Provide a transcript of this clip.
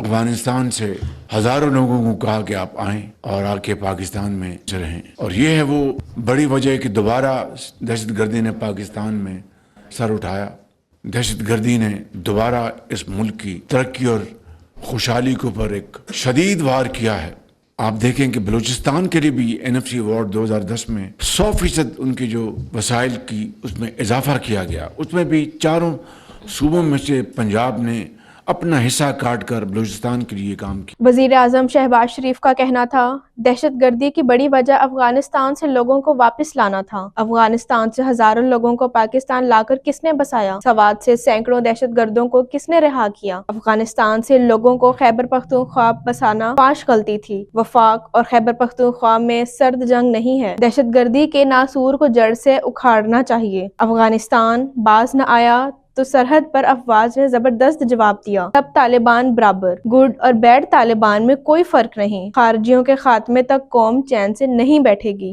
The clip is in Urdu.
افغانستان سے ہزاروں لوگوں کو کہا کہ آپ آئیں اور آ کے پاکستان میں رہیں، اور یہ ہے وہ بڑی وجہ کہ دوبارہ دہشت گردی نے پاکستان میں سر اٹھایا۔ دہشت گردی نے دوبارہ اس ملک کی ترقی اور خوشحالی کے اوپر ایک شدید وار کیا ہے۔ آپ دیکھیں کہ بلوچستان کے لیے بھی NFC ایوارڈ 2010 میں 100% ان کی جو وسائل کی اس میں اضافہ کیا گیا، اس میں بھی چاروں صوبوں میں سے پنجاب نے اپنا حصہ کاٹ کر بلوچستان کے لیے کام کیا۔ وزیر اعظم شہباز شریف کا کہنا تھا دہشت گردی کی بڑی وجہ افغانستان سے لوگوں کو واپس لانا تھا۔ افغانستان سے ہزاروں لوگوں کو پاکستان لا کر کس نے بسایا؟ سوات سے سینکڑوں دہشت گردوں کو کس نے رہا کیا؟ افغانستان سے لوگوں کو خیبر پختونخوا بسانا پانچ غلطی تھی۔ وفاق اور خیبر پختونخوا میں سرد جنگ نہیں ہے۔ دہشت گردی کے ناسور کو جڑ سے اکھاڑنا چاہیے۔ افغانستان باز نہ آیا تو سرحد پر افواج نے زبردست جواب دیا۔ سب طالبان برابر، گڈ اور بیڈ طالبان میں کوئی فرق نہیں۔ خارجیوں کے خاتمے تک قوم چین سے نہیں بیٹھے گی۔